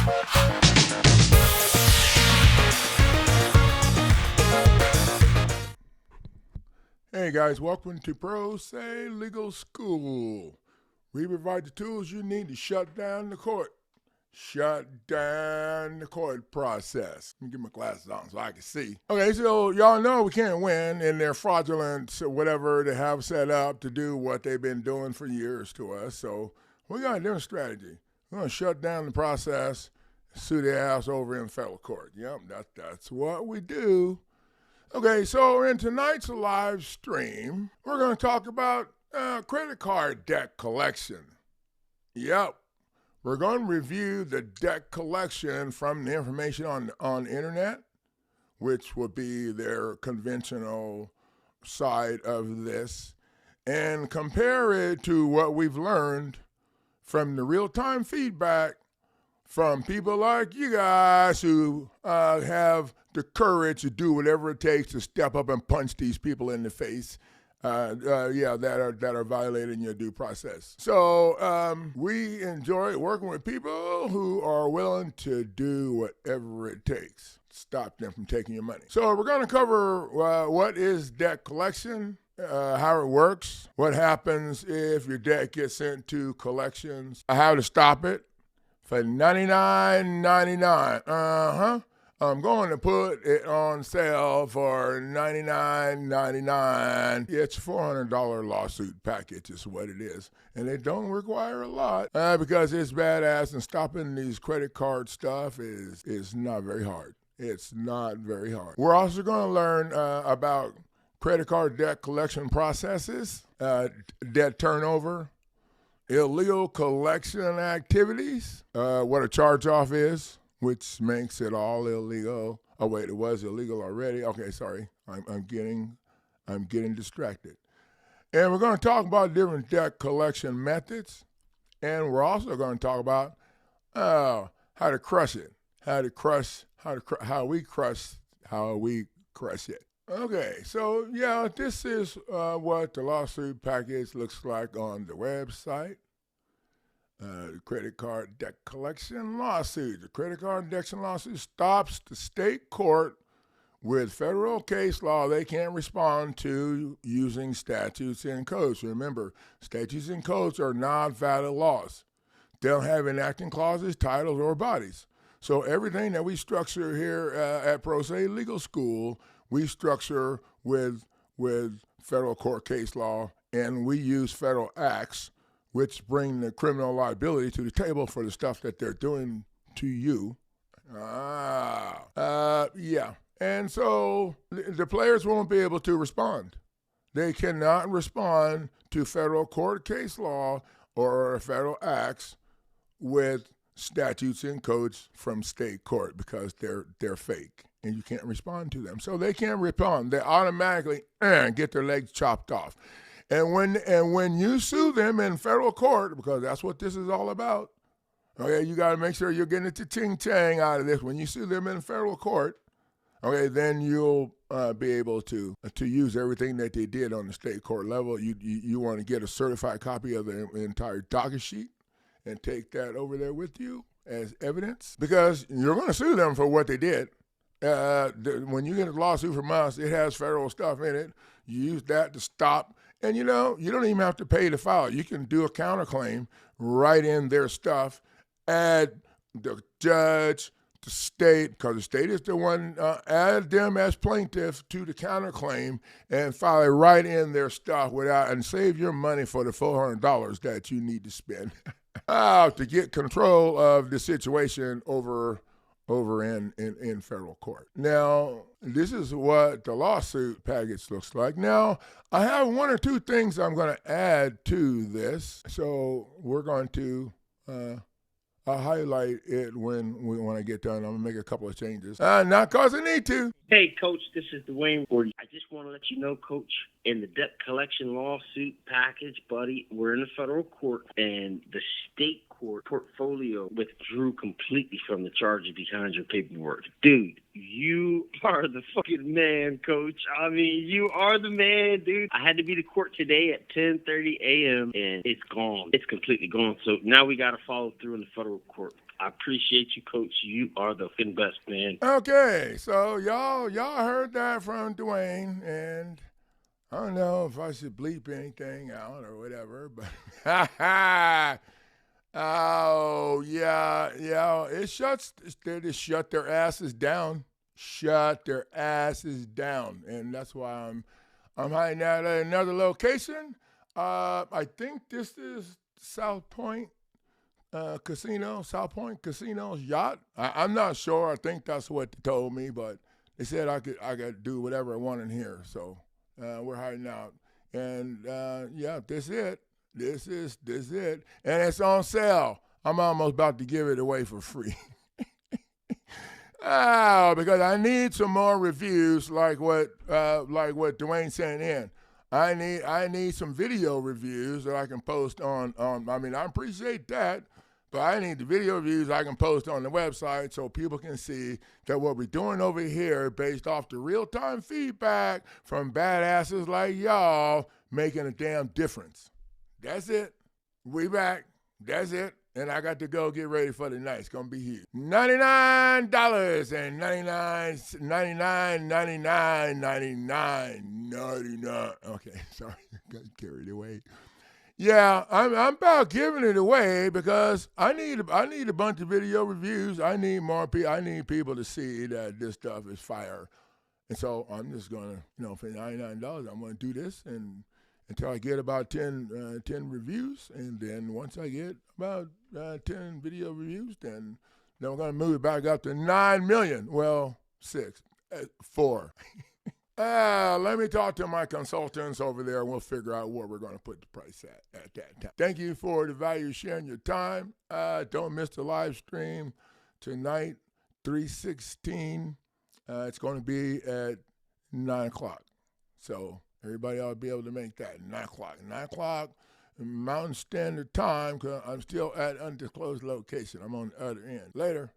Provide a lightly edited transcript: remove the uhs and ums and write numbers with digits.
Hey guys, welcome to Pro Se Legal School. We provide the tools you need to shut down the court. Shut down the court process. Let me get my glasses on so I can see. Okay, so y'all know we can't win in their fraudulent whatever they have set up to do what they've been doing for years to us. So we got a different strategy. We're going to shut down the process, sue their ass over in federal court. Yep, that's what we do. Okay, so in tonight's live stream, we're going to talk about credit card debt collection. Yep, we're going to review the debt collection from the information on the internet, which would be their conventional side of this, and compare it to what we've learned from the real-time feedback from people like you guys who have the courage to do whatever it takes to step up and punch these people in the face, that are violating your due process. So we enjoy working with people who are willing to do whatever it takes to stop them from taking your money. So we're going to cover what is debt collection, how it works, what happens if your debt gets sent to collections, how to stop it for $99.99. I'm going to put it on sale for $99.99. It's a $400 lawsuit package is what it is. And it don't require a lot because it's badass, and stopping these credit card stuff is not very hard. It's not very hard. We're also going to learn about credit card debt collection processes, debt turnover, illegal collection activities, what a charge-off is, which makes it all illegal. Oh wait, it was illegal already. Okay, sorry, I'm getting distracted. And we're going to talk about different debt collection methods, and we're also going to talk about how to crush it, how we crush it. Okay, so yeah, this is what the lawsuit package looks like on the website. The credit card debt collection lawsuit. The credit card debt collection lawsuit stops the state court with federal case law they can't respond to using statutes and codes. Remember, statutes and codes are not valid laws. They don't have enacting clauses, titles, or bodies. So everything that we structure here at Pro Se Legal School, we structure with federal court case law, and we use federal acts, which bring the criminal liability to the table for the stuff that they're doing to you. And so the players won't be able to respond. They cannot respond to federal court case law or federal acts with statutes and codes from state court because they're fake and you can't respond to them. So they can't respond. They automatically get their legs chopped off. And when you sue them in federal court, because that's what this is all about, okay, you got to make sure you're getting the ching-chang out of this. When you sue them in federal court, okay, then you'll be able to use everything that they did on the state court level. You want to get a certified copy of the entire docket sheet and take that over there with you as evidence, because you're going to sue them for what they did. When you get a lawsuit from us, it has federal stuff in it. You use that to stop, and you don't even have to pay to file. You can do a counterclaim, write in their stuff, add the judge, the state, because the state is the one, add them as plaintiff to the counterclaim and file it right in their stuff and save your money for the $400 that you need to spend. To get control of the situation over in federal court. Now, this is what the lawsuit package looks like. Now, I have one or two things I'm going to add to this. So we're going to highlight it when I get done. I'm going to make a couple of changes. Not because I need to. Hey, Coach, this is Dwayne. I just want to let you know, Coach, in the debt collection lawsuit package, buddy, we're in the federal court, and the state court portfolio withdrew completely from the charges behind your paperwork. Dude, you are the fucking man, Coach. I mean, you are the man, dude. I had to be to court today at 10:30 a.m., and it's gone. It's completely gone. So now we got to follow through in the federal court. I appreciate you, Coach. You are the fucking best, man. Okay, so y'all heard that from Dwayne, and I don't know if I should bleep anything out or whatever, but oh yeah, they just shut their asses down. Shut their asses down. And that's why I'm hiding out at another location. I think this is South Point Casino, South Point Casino's yacht. I'm not sure. I think that's what they told me, but they said I could do whatever I want in here. So we're hiding out. And yeah, this it. This is it. And it's on sale. I'm almost about to give it away for free. Oh, because I need some more reviews like what Dwayne sent in. I need some video reviews that I can post on. I mean, I appreciate that, but I need the video reviews I can post on the website so people can see that what we're doing over here, based off the real-time feedback from badasses like y'all, making a damn difference. That's it. We back. That's it. And I got to go get ready for the night. It's going to be huge. $99 and $99. Okay, sorry. Got carried away. Yeah, I'm about giving it away because I need a bunch of video reviews. I need more people. I need people to see that this stuff is fire. And so I'm just going to, for $99, I'm going to do this and until I get about 10 reviews. And then once I get about 10 video reviews, then we're going to move it back up to 9 million. Well, 4. Let me talk to my consultants over there, and we'll figure out where we're going to put the price at that time. Thank you for the value sharing your time. Don't miss the live stream tonight, 3/16. It's going to be at 9 o'clock. So everybody ought to be able to make that 9 o'clock. 9 o'clock Mountain Standard Time, because I'm still at undisclosed location. I'm on the other end. Later.